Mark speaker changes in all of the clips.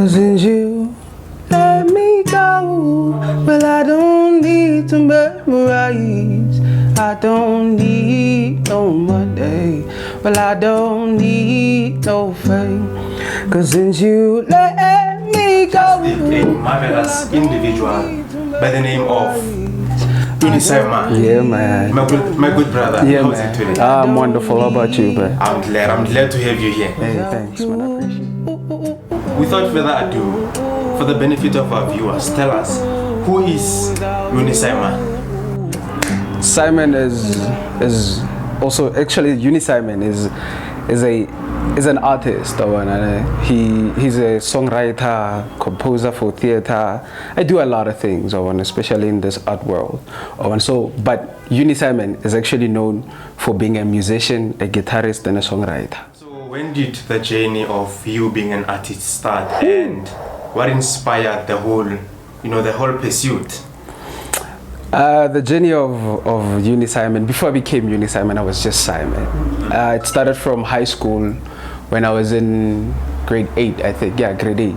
Speaker 1: Since you let me go, well, I don't need to memorize. I don't need no Monday. Well, I don't need no fame. Cause since you let me go,
Speaker 2: a marvelous individual by the name of Uni Sighman.
Speaker 1: Yeah, man.
Speaker 2: My good brother.
Speaker 1: Yeah,
Speaker 2: How's
Speaker 1: man.
Speaker 2: it today?
Speaker 1: I'm wonderful. How about you, man?
Speaker 2: I'm glad to have you here.
Speaker 1: Hey, thanks, man. I appreciate it.
Speaker 2: Without further ado, for the benefit of our viewers, tell us, who is Uni Sighman?
Speaker 1: Sighman is also actually Uni Sighman is an artist. He's a songwriter, composer for theater. I do a lot of things, especially in this art world. But Uni Sighman is actually known for being a musician, a guitarist, and a songwriter.
Speaker 2: So when did the journey of you being an artist start, and what inspired the whole pursuit?
Speaker 1: The journey of Uni Sighman, before I became Uni Sighman, I was just Sighman. It started from high school when I was in grade 8, I think. Yeah, grade 8.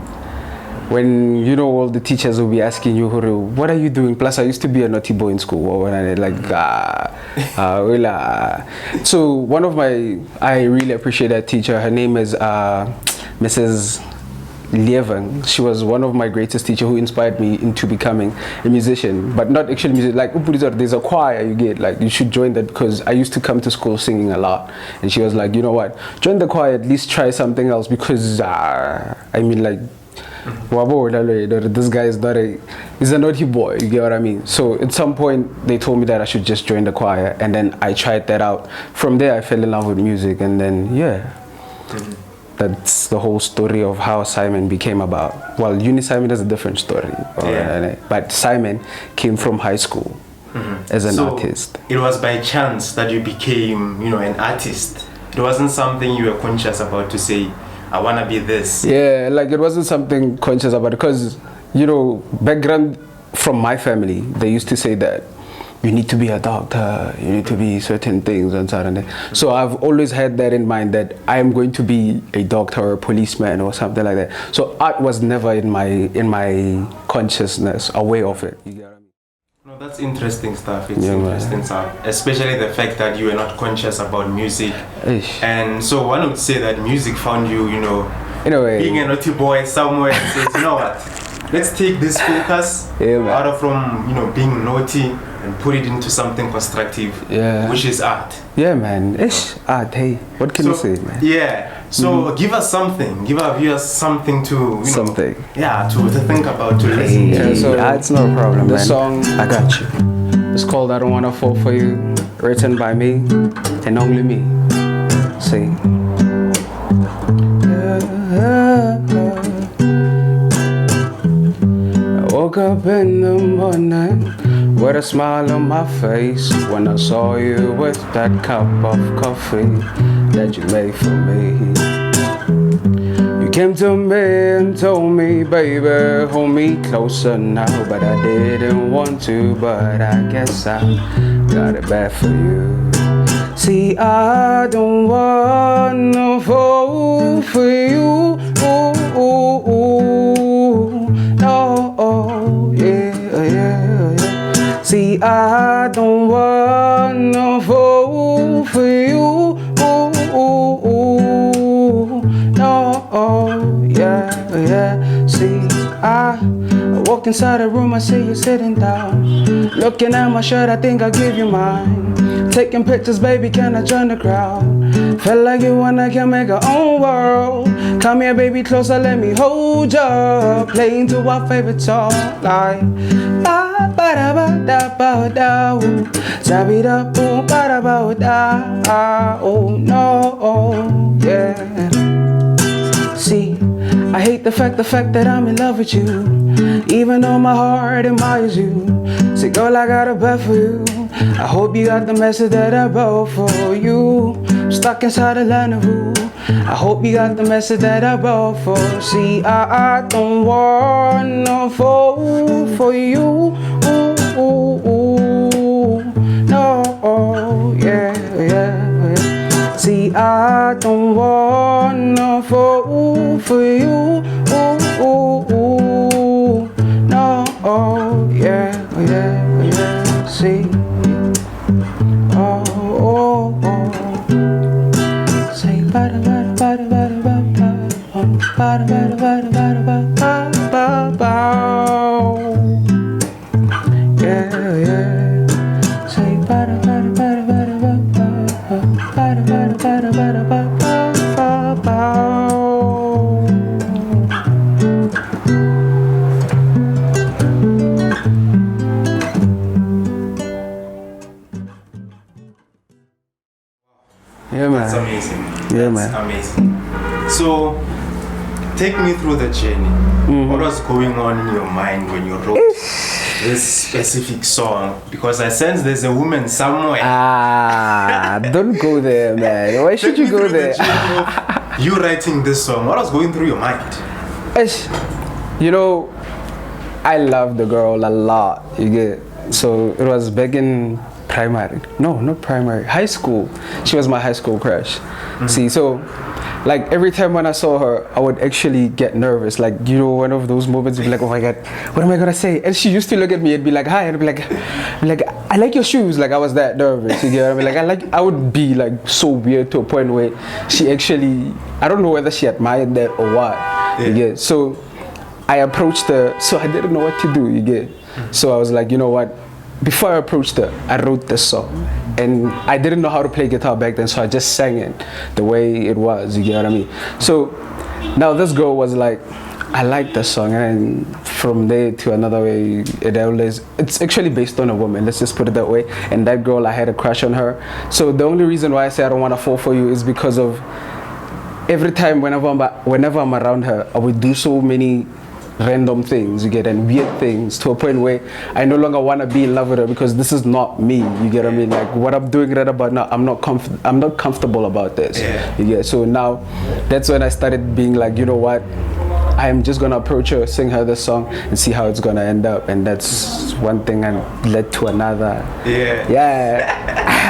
Speaker 1: When, all the teachers will be asking you, what are you doing? Plus, I used to be a naughty boy in school. So I really appreciate that teacher. Her name is Mrs. Lievang. She was one of my greatest teachers who inspired me into becoming a musician, but not actually music. Like, there's a choir you get, like, you should join that, because I used to come to school singing a lot. And she was like, you know what, join the choir, at least try something else, because this guy is he's a naughty boy, you get what I mean? So at some point they told me that I should just join the choir, and then I tried that out. From there I fell in love with music, and then that's the whole story of how Sighman became about. Well, Uni Sighman is a different story, but Sighman came from high school as an artist.
Speaker 2: It was by chance that you became, an artist. It wasn't something you were conscious about to say, I want to be this. Yeah,
Speaker 1: like it wasn't something conscious about, because, background from my family, they used to say that you need to be a doctor, you need to be certain things and so on. So I've always had that in mind, that I am going to be a doctor or a policeman or something like that. So art was never in my consciousness, aware of it. You get what I mean?
Speaker 2: No, that's interesting stuff. It's interesting stuff, especially the fact that you were not conscious about music. And so one would say that music found you, in a way, being a naughty boy somewhere, and says, you know what, let's take this focus out of from being naughty and put it into something constructive, which is art. Yeah, man, it's art. Hey, what can you say, man? Yeah. So give us something. Give our viewers something to something. Yeah, to think about, to listen to.
Speaker 1: So it's no problem. The song I got you. It's called "I Don't Wanna Fall for You," written by me and only me. See. I woke up in the morning with a smile on my face when I saw you with that cup of coffee that you made for me. You came to me and told me, baby, hold me closer now, but I didn't want to, but I guess I got it bad for you. See, I don't wanna fall for you, ooh, ooh, ooh. No, yeah. See, I don't wanna fall for you, ooh, ooh, ooh. No, yeah. See, I walked inside the room, I see you sitting down, looking at my shirt, I think I'll give you mine. Taking pictures, baby, can I join the crowd? Felt like you wanna can make our own world. Come here, baby, closer, let me hold ya. Playing to our favorite song, like ba ba da ba da ba da. Zabi da boom ba da ba da. Oh no, yeah. See, I hate the fact that I'm in love with you, even though my heart admires you. Say, girl, I got a bet for you. I hope you got the message that I wrote for you. I'm stuck inside a land of rule. I hope you got the message that I wrote for. See, I don't want no fool for you. Ooh, ooh, ooh. No, yeah, yeah, yeah. See, I don't want no fool for you. Ooh, ooh, ooh. No, yeah, yeah, yeah. See.
Speaker 2: That's amazing.
Speaker 1: Yeah,
Speaker 2: That's
Speaker 1: man.
Speaker 2: amazing. So, take me through the journey. What was going on in your mind when you wrote this specific song? Because I sense there's a woman somewhere.
Speaker 1: Don't go there, man. Why should you go there?
Speaker 2: You writing this song, what was going through your mind?
Speaker 1: You know, I love the girl a lot. You get, so it was back in primary. No, not primary. High school. She was my high school crush. See, so like every time when I saw her, I would actually get nervous. Like, you know, one of those moments, you'd be like, oh my God, what am I gonna say? And she used to look at me and be like, hi, and I'd be like, I like your shoes. Like, I was that nervous. You get what I mean? Like, I would be like so weird to a point where she actually, I don't know whether she admired that or what. Yeah. You get, so I approached her, so I didn't know what to do. You get, so I was like, you know what? Before I approached her, I wrote this song, and I didn't know how to play guitar back then, so I just sang it the way it was, you get what I mean? So now this girl was like, I like this song, and from there to another way, it's actually based on a woman, let's just put it that way, and that girl, I had a crush on her. So the only reason why I say I don't want to fall for you is because of every time whenever I'm around her, I would do so many random things, you get, and weird things to a point where I no longer want to be in love with her because this is not me, you get what I mean? Like what I'm doing right about now, I'm not comfortable about this. You get, so now that's when I started being like, you know what, I am just gonna approach her, sing her this song, and see how it's gonna end up. And that's one thing and led to another.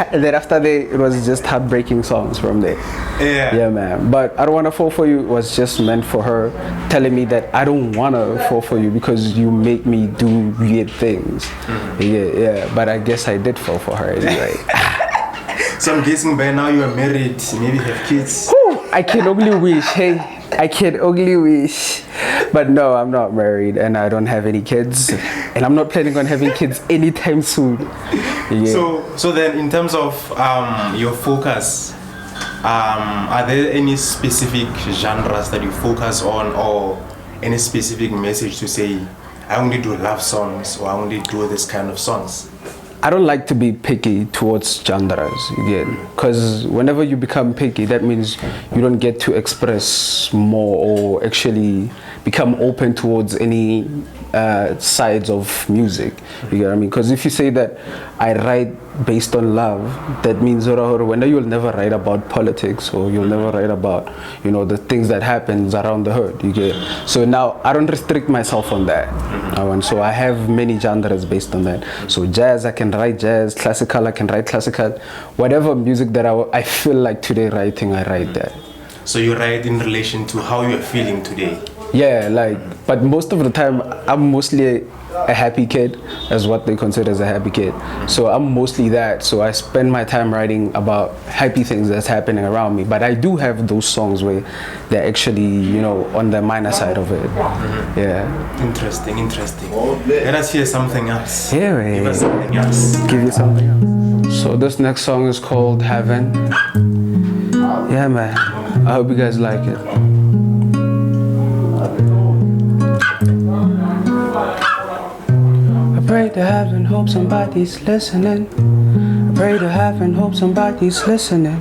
Speaker 1: And then after that, it was just heartbreaking songs from there. Yeah, man. But I Don't Wanna Fall For You was just meant for her, telling me that I don't wanna fall for you because you make me do weird things. But I guess I did fall for her anyway.
Speaker 2: So I'm guessing by now you are married, maybe have kids.
Speaker 1: I can only wish, hey. I can only wish. But no, I'm not married and I don't have any kids. And I'm not planning on having kids anytime soon.
Speaker 2: So then in terms of your focus, are there any specific genres that you focus on or any specific message to say, I only do love songs or I only do this kind of songs?
Speaker 1: I don't like to be picky towards genres, you get, because whenever you become picky, that means you don't get to express more or actually become open towards any sides of music, you get what I mean? Because if you say that I write based on love, that means when you'll never write about politics or you'll never write about, you know, the things that happens around the hood, you get. So now I don't restrict myself on that. So I have many genres based on that. So jazz, I can write jazz. Classical, I can write classical. Whatever music that I feel like today writing, I write that.
Speaker 2: So you write in relation to how you're feeling today?
Speaker 1: Yeah, but most of the time, I'm mostly a happy kid, as what they consider as a happy kid. So I'm mostly that. So I spend my time writing about happy things that's happening around me. But I do have those songs where they're actually, you know, on the minor side of it.
Speaker 2: Interesting. Let us hear something else. Give us something else.
Speaker 1: Give you something else. So this next song is called Heaven. Yeah, man. I hope you guys like it. I pray to heaven, hope somebody's listening. I pray to heaven, hope somebody's listening.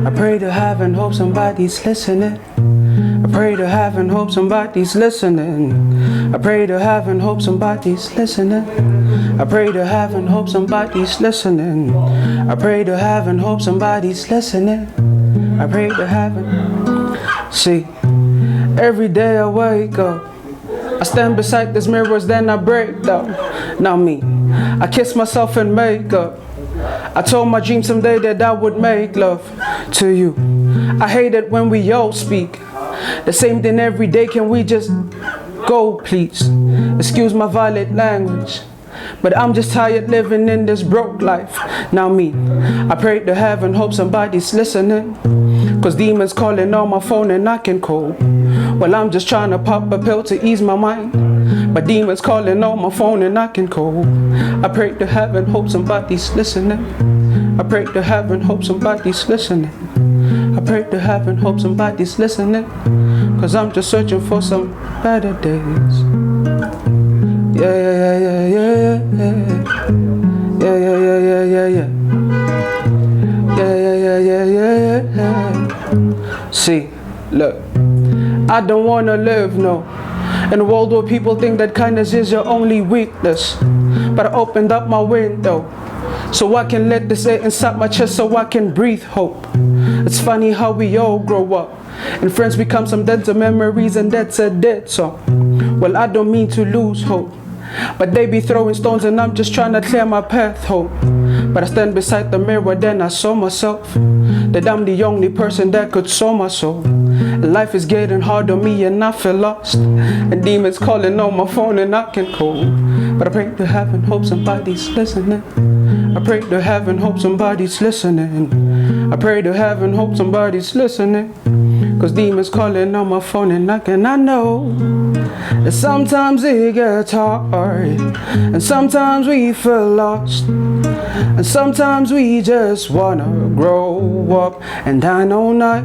Speaker 1: I pray to heaven, hope somebody's listening. I pray to heaven, hope somebody's listening. I pray to heaven, hope somebody's listening. I pray to heaven, hope somebody's listening. I pray to heaven, hope somebody's listening. I pray to heaven. See, every day I wake up, I stand beside these mirrors, then I break down. Now me, I kiss myself in makeup. I told my dream someday that I would make love to you. I hate it when we all speak the same thing every day. Can we just go, please? Excuse my violent language, but I'm just tired living in this broke life. Now me, I pray to heaven, hope somebody's listening. Cause demons calling on my phone and I can call. Well, I'm just trying to pop a pill to ease my mind, but demons calling on my phone and I can call. I pray to heaven, hope somebody's listening. I pray to heaven, hope somebody's listening. I pray to heaven, hope somebody's listening. Cause I'm just searching for some better days. Yeah, yeah, yeah, yeah, yeah, yeah, yeah, yeah, yeah, yeah, yeah. Yeah, yeah, yeah, yeah, yeah, yeah. See, look, I don't wanna live, no, in a world where people think that kindness is your only weakness. But I opened up my window so I can let this air inside my chest so I can breathe hope. It's funny how we all grow up and friends become some dead memories, and that's a dead song. Well, I don't mean to lose hope, but they be throwing stones and I'm just trying to clear my path home. But I stand beside the mirror, then I saw myself, that I'm the only person that could sow my soul. Life is getting hard on me and I feel lost, and demons calling on my phone and I can call. But I pray to heaven, hope somebody's listening. I pray to heaven, hope somebody's listening. I pray to heaven, hope somebody's listening. Cause demons calling on my phone and I know that sometimes it gets hard, and sometimes we feel lost, and sometimes we just wanna grow up. And I know not,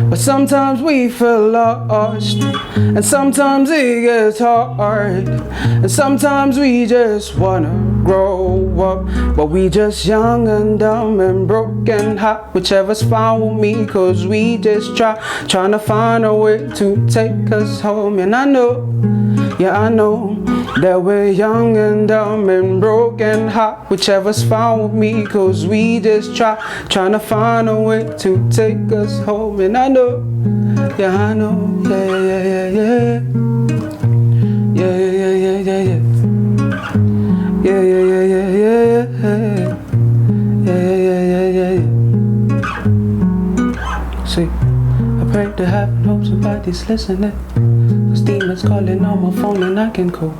Speaker 1: but sometimes we feel lost, and sometimes it gets hard, and sometimes we just wanna grow up. But we just young and dumb and broken heart, whichever's fine with me. Cause we just trying to find a way to take us home. And I know, yeah, I know that we're young and dumb and broken heart, whichever's fine with me. Cause we just trying to find a way to take us home. And I know, yeah, I know, yeah, yeah, yeah, yeah, yeah, yeah, yeah, yeah, yeah. Yeah, yeah, yeah, yeah, yeah, yeah, yeah, yeah, yeah, yeah. See, I pray to heaven, hope somebody's listening. Cause demons calling on my phone and I can call.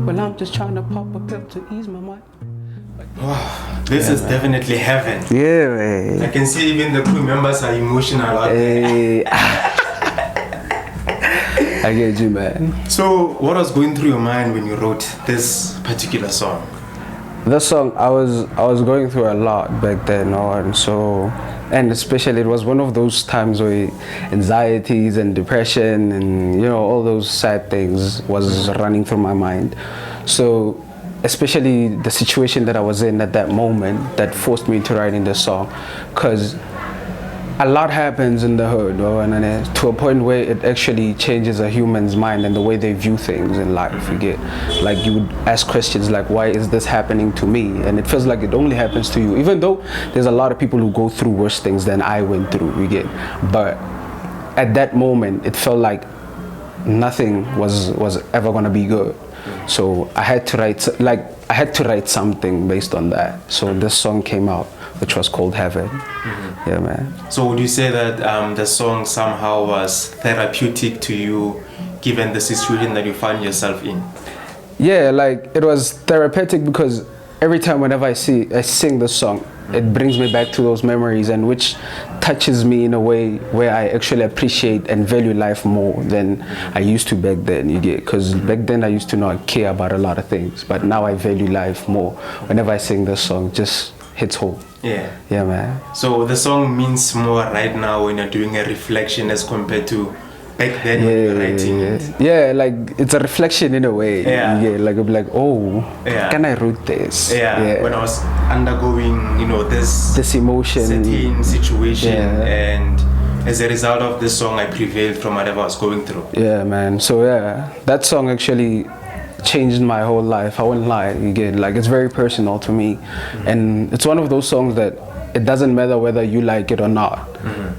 Speaker 1: Well, I'm just trying to pop a pill to ease my mind.
Speaker 2: Wow, this is definitely heaven.
Speaker 1: Yeah, man.
Speaker 2: I can see even the crew members are emotional out there.
Speaker 1: I get you, man.
Speaker 2: So, what was going through your mind when you wrote this particular song?
Speaker 1: The song, I was going through a lot back then, and especially it was one of those times where anxieties and depression and all those sad things was running through my mind. So, especially the situation that I was in at that moment that forced me into writing the song, because a lot happens in the hood, and to a point where it actually changes a human's mind and the way they view things in life. You get, like, you would ask questions like, why is this happening to me? And it feels like it only happens to you, even though there's a lot of people who go through worse things than I went through. You get, but at that moment, it felt like nothing was ever gonna be good. So I had to write something based on that. So this song came out, which was called Heaven. Mm-hmm. Yeah, man. So
Speaker 2: would you say that the song somehow was therapeutic to you, given the situation that you found yourself in?
Speaker 1: Yeah, like it was therapeutic because every time whenever I sing the song, it brings me back to those memories, and which touches me in a way where I actually appreciate and value life more than I used to back then. You get, because back then I used to not care about a lot of things, but now I value life more. Whenever I sing this song, just hits home.
Speaker 2: Yeah.
Speaker 1: Yeah, man.
Speaker 2: So the song means more right now when you're doing a reflection as compared to back then when you were writing it.
Speaker 1: Yeah, like it's a reflection in a way.
Speaker 2: Yeah.
Speaker 1: Like I'll be like, oh, can I wrote this?
Speaker 2: Yeah. When I was undergoing, this
Speaker 1: emotion,
Speaker 2: certain situation, and as a result of this song, I prevailed from whatever I was going through.
Speaker 1: Yeah, man. So that song actually changed my whole life. I won't lie. Like it's very personal to me, and it's one of those songs that it doesn't matter whether you like it or not.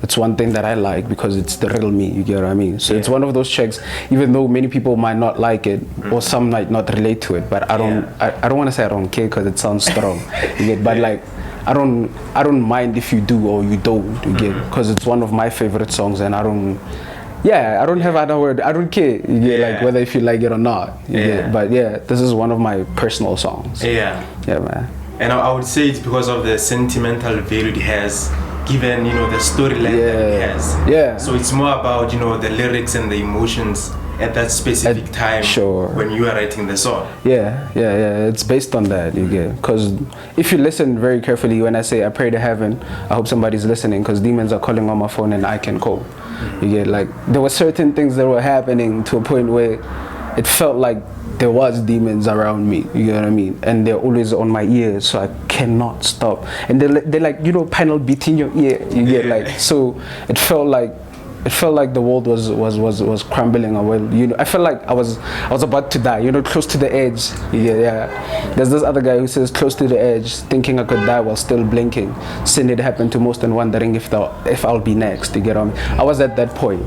Speaker 1: It's one thing that I like because it's the real me, you get what I mean? So it's one of those tracks, even though many people might not like it or some might not relate to it, but I don't want to say I don't care because it sounds strong, you get, but like I don't mind if you do or you don't, you get, because it's one of my favorite songs, and I don't have other word. I don't care, you get, like whether if you like it or not, you get, but this is one of my personal songs. Yeah, man.
Speaker 2: And I would say it's because of the sentimental value it has, given, the storyline that it has. Yeah. So it's more about, the lyrics and the emotions at that specific time when you are writing the song. Yeah.
Speaker 1: It's based on that, you get. Because if you listen very carefully, when I say I pray to heaven, I hope somebody's listening, because demons are calling on my phone and I can call. You get, like, there were certain things that were happening to a point where it felt like there was demons around me, you know what I mean? And they're always on my ears, so I cannot stop. And they're like, panel beat in your ear, you get, like, so it felt like the world was crumbling away. I felt like I was about to die, close to the edge. Yeah. There's this other guy who says close to the edge, thinking I could die while still blinking. Sin it happened to most and wondering if I'll be next, you get on me? I was at that point.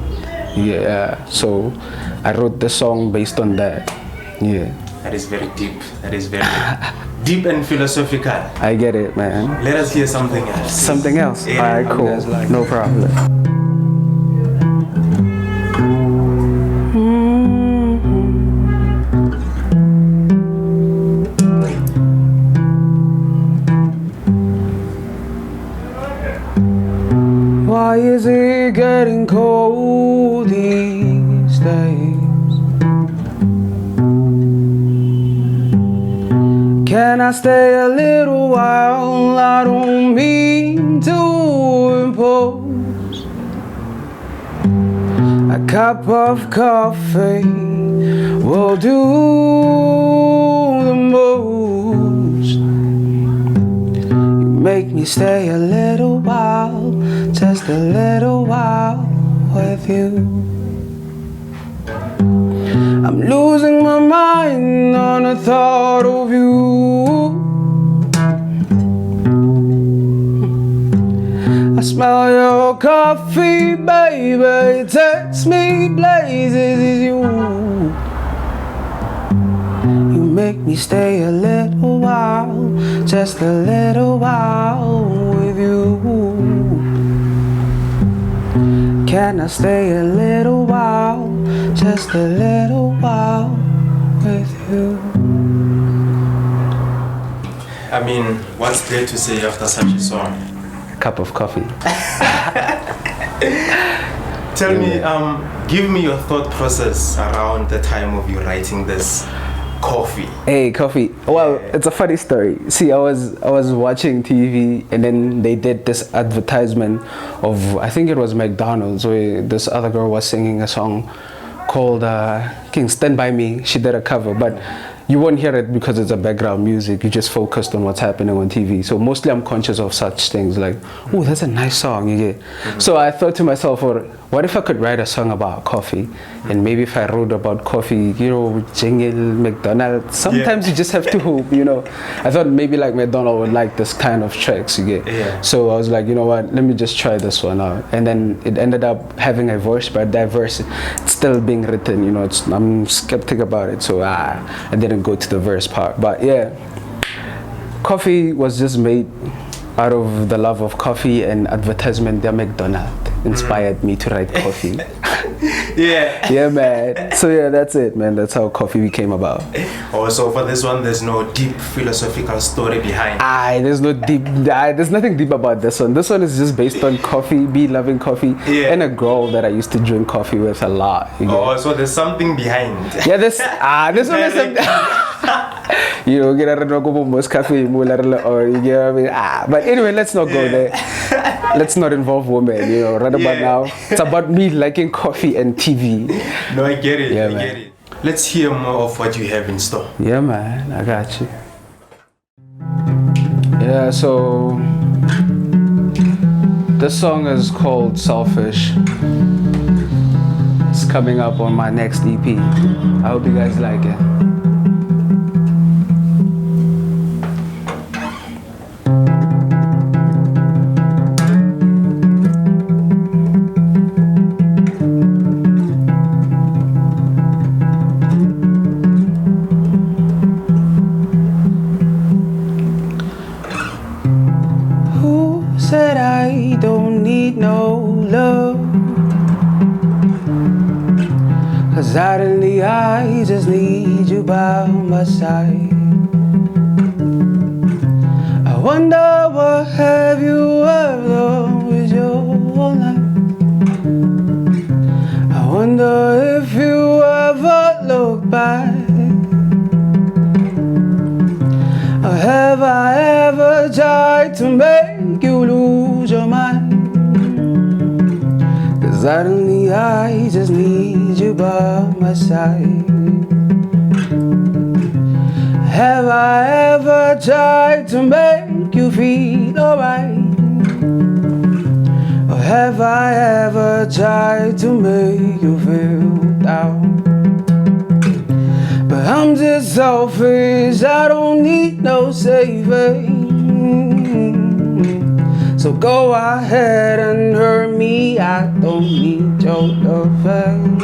Speaker 1: Yeah. So I wrote the song based on that. Yeah.
Speaker 2: That is very deep. That is very deep and philosophical.
Speaker 1: I get it, man.
Speaker 2: Let us hear something else.
Speaker 1: Something else? Yeah. Alright, cool. No problem. Why is it getting cold these days? Can I stay a little while? I don't mean to impose. A cup of coffee will do the most. You make me stay a little while, just a little while with you. I'm losing my mind on the thought of you. I smell your coffee, baby, it takes me places, it's you. You make me stay a little while, just a little while with you. Can I stay a little while, just a little while with you?
Speaker 2: I mean, what's there to say after such a song?
Speaker 1: A cup of coffee.
Speaker 2: Tell me, give me your thought process around the time of you writing this coffee.
Speaker 1: Hey, coffee. Well, it's a funny story. See, I was watching TV, and then they did this advertisement of, I think it was McDonald's, where this other girl was singing a song called King Stand By Me. She did a cover, but you won't hear it because it's a background music. You just focused on what's happening on TV. So mostly I'm conscious of such things like, oh, that's a nice song, you get. So I thought to myself, what if I could write a song about coffee? And maybe if I wrote about coffee, jingle, McDonald's, sometimes you just have to hope, I thought maybe like McDonald would like this kind of tracks, you get.
Speaker 2: Yeah.
Speaker 1: So I was like, you know what, let me just try this one out. And then it ended up having a verse, but that verse, it's still being written, I'm skeptic about it. So I didn't go to the verse part. But yeah, coffee was just made out of the love of coffee and advertisement. The McDonald's inspired me to write coffee. Yeah, man. So yeah, that's it, man. That's how coffee became about.
Speaker 2: Oh, so for this one, there's no deep philosophical story behind.
Speaker 1: There's nothing deep about this one. This one is just based on coffee, me loving coffee, and a girl that I used to drink coffee with a lot.
Speaker 2: Oh, so there's something behind.
Speaker 1: Yeah, this one is something. You know, get a most cafe, or you get what I mean. But anyway, let's not go there. Let's not involve women, you know. Right about now, it's about me liking coffee and TV.
Speaker 2: No, I get it. I get it. Let's hear more of what you have in store.
Speaker 1: Yeah, man, I got you. Yeah, so this song is called Selfish. It's coming up on my next EP. I hope you guys like it. Said I don't need no love, 'cause suddenly I just need you by my side. I wonder what have you ever with your life. I wonder if you ever look back. Or have I ever tried to make you lose your mind? 'Cause suddenly I just need you by my side. Have I ever tried to make you feel alright? Or have I ever tried to make you feel down? But I'm just selfish, I don't need no saving. So go ahead and hurt me, I don't need your loving.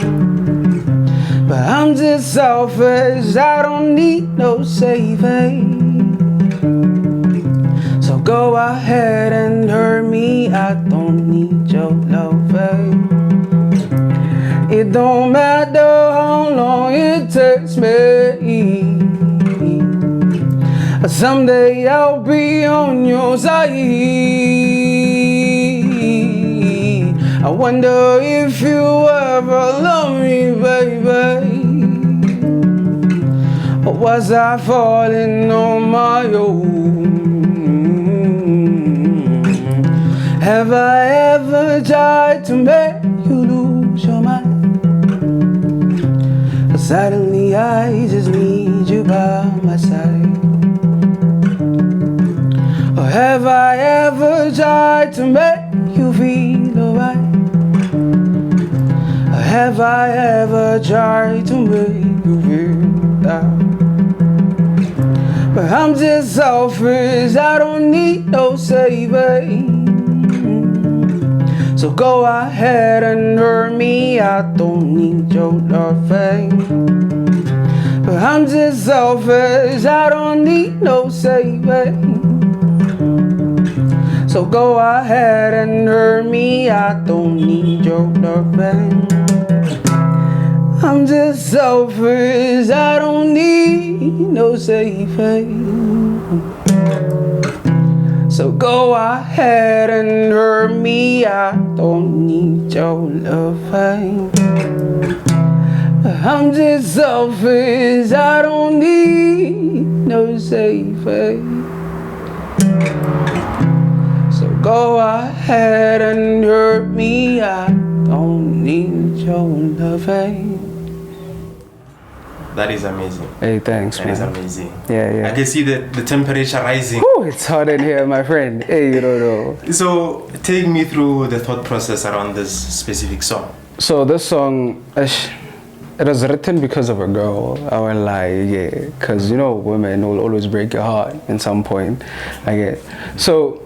Speaker 1: But I'm just selfish, I don't need no saving. So go ahead and hurt me, I don't need your loving. It don't matter how long it takes me. Someday I'll be on your side. I wonder if you ever love me, baby. Or was I falling on my own? Have I ever tried to make you lose your mind? Suddenly I just need you by my side. Or have I ever tried to make you feel alright? Or have I ever tried to make you feel down? But I'm just selfish, I don't need no saving. So go ahead and hurt me, I don't need your loving. But I'm just selfish, I don't need no saving. So go ahead and hurt me, I don't need your loving. I'm just selfish, I don't need no saving. So go ahead and hurt me, I don't need your loving. I'm just selfish, I don't need no saving. So go ahead and hurt me, I don't need your loving.
Speaker 2: That is amazing.
Speaker 1: Hey, thanks,
Speaker 2: That
Speaker 1: man.
Speaker 2: is amazing.
Speaker 1: Yeah.
Speaker 2: I can see the temperature rising.
Speaker 1: Whew, it's hot in here, my friend. Hey, you don't know.
Speaker 2: So take me through the thought process around this specific song.
Speaker 1: So this song, it was written because of a girl. I won't lie, yeah. Because, you know, women will always break your heart at some point. So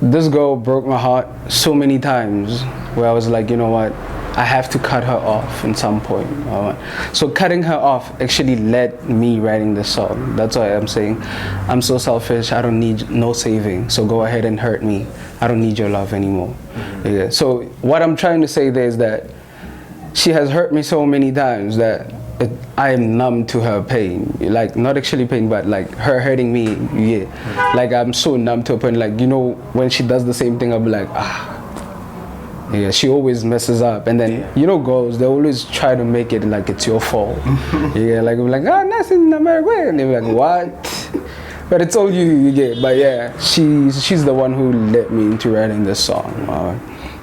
Speaker 1: this girl broke my heart so many times where I was like, you know what? I have to cut her off at some point. So cutting her off actually led me writing this song. That's why I'm saying I'm so selfish, I don't need no saving. So go ahead and hurt me. I don't need your love anymore. Mm-hmm. Yeah. So what I'm trying to say there is that she has hurt me so many times that I am numb to her pain. Like, not actually pain, but like her hurting me, yeah. Like I'm so numb to a point, like, you know, when she does the same thing, I'll be like, Yeah, she always messes up, and then you know, girls, they always try to make it like it's your fault. Yeah, like we're like, oh, nothing, America, and they're like, what? But it's all you get. But yeah, she's the one who led me into writing this song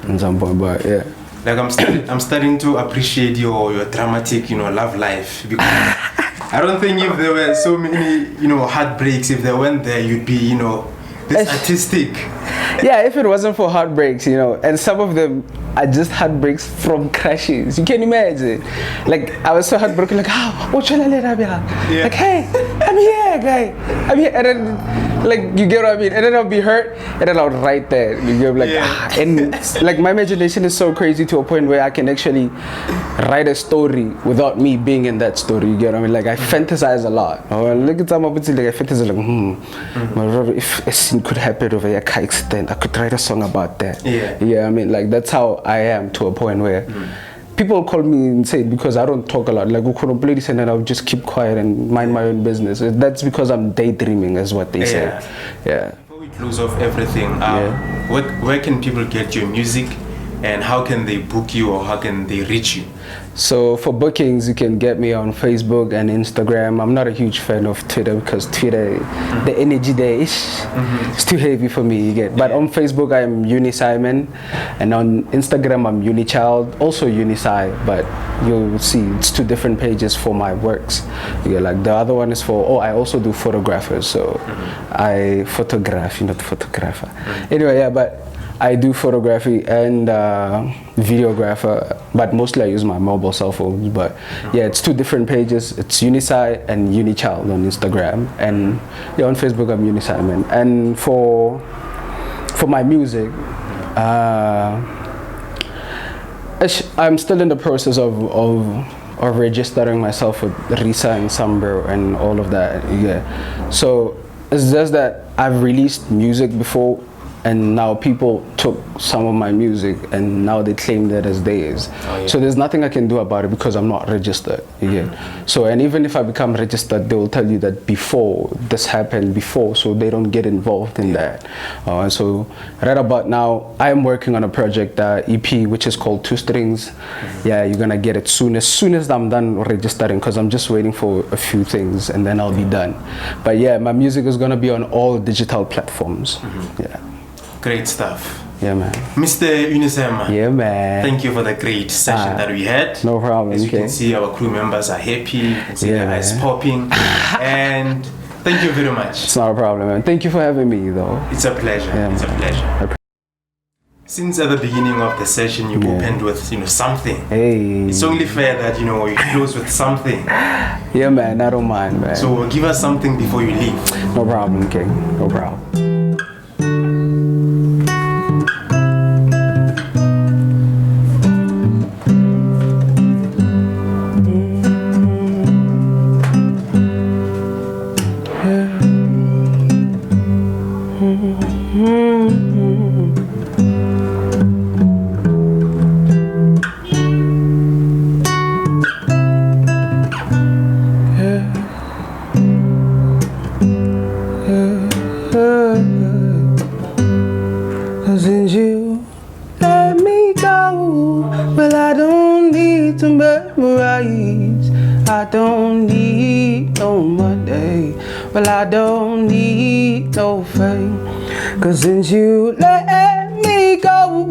Speaker 1: at some point. But yeah,
Speaker 2: like I'm starting to appreciate your dramatic, love life, because I don't think if there were so many, heartbreaks, if they weren't there, you'd be, this artistic.
Speaker 1: Yeah, if it wasn't for heartbreaks, and some of them are just heartbreaks from crashes. You can imagine. Like, I was so heartbroken, like, what should I let her be? Like, hey, I'm here, guy. I'm here. And then, like, you get what I mean? And then I'll be hurt, and then I'll write that. You get like, and like, my imagination is so crazy to a point where I can actually write a story without me being in that story. You get what I mean? Like, I fantasize a lot. Look at some of it, like, I fantasize, like, if a scene could happen over here, I could write a song about that. Yeah, I mean, like, that's how I am, to a point where people call me insane because I don't talk a lot. Like, we couldn't play this, and then I'll just keep quiet and mind my own business. That's because I'm daydreaming, is what they say. Yeah.
Speaker 2: Before we close off everything, where can people get your music, and how can they book you, or how can they reach you?
Speaker 1: So for bookings, you can get me on Facebook and Instagram. I'm not a huge fan of Twitter because Twitter, the energy there is it's too heavy for me. You get. But on Facebook, I'm Uni Sighman, and on Instagram, I'm Uni Child, also Uni Sigh. But you'll see it's two different pages for my works. You get, like, the other one is for I also do photographers, so I photograph, not photographer. Anyway, yeah, but I do photography and videographer, but mostly I use my mobile cell phones. But yeah, it's two different pages. It's Unisci and Unichild on Instagram, and on Facebook I'm Unisighman. And for my music, I'm still in the process of registering myself with Risa and Sambro and all of that. Yeah, so it's just that I've released music before, and now people took some of my music and now they claim that as theirs. So there's nothing I can do about it because I'm not registered. So, and even if I become registered, they will tell you that before this happened before, so they don't get involved in that. So right about now, I'm working on a project, EP, which is called Two Strings. Yeah, you're gonna get it soon as I'm done registering, because I'm just waiting for a few things and then I'll be done. But yeah, my music is gonna be on all digital platforms. Yeah.
Speaker 2: Great stuff.
Speaker 1: Yeah, man.
Speaker 2: Mr. Uni Sighman.
Speaker 1: Yeah, man.
Speaker 2: Thank you for the great session that we had.
Speaker 1: No problem.
Speaker 2: As you can see, our crew members are happy. You can see their eyes popping. And thank you very much.
Speaker 1: It's not a problem, man. Thank you for having me, though.
Speaker 2: It's a pleasure.
Speaker 1: Yeah,
Speaker 2: it's a pleasure. Since at the beginning of the session, you opened with, something.
Speaker 1: Hey.
Speaker 2: It's only fair that, you close with something.
Speaker 1: Yeah, man. I don't mind, man.
Speaker 2: So give us something before you leave.
Speaker 1: No problem, King. No problem. Since you let me go, well, I don't need to memorize. I don't need no Monday. Well, I don't need no fame. 'Cause since you let me go,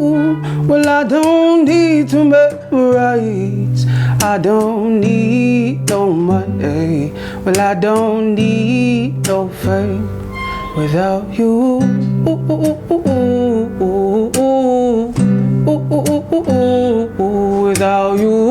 Speaker 1: well, I don't need to memorize. I don't need no Monday. Well, I don't need no fame. Without you, without you.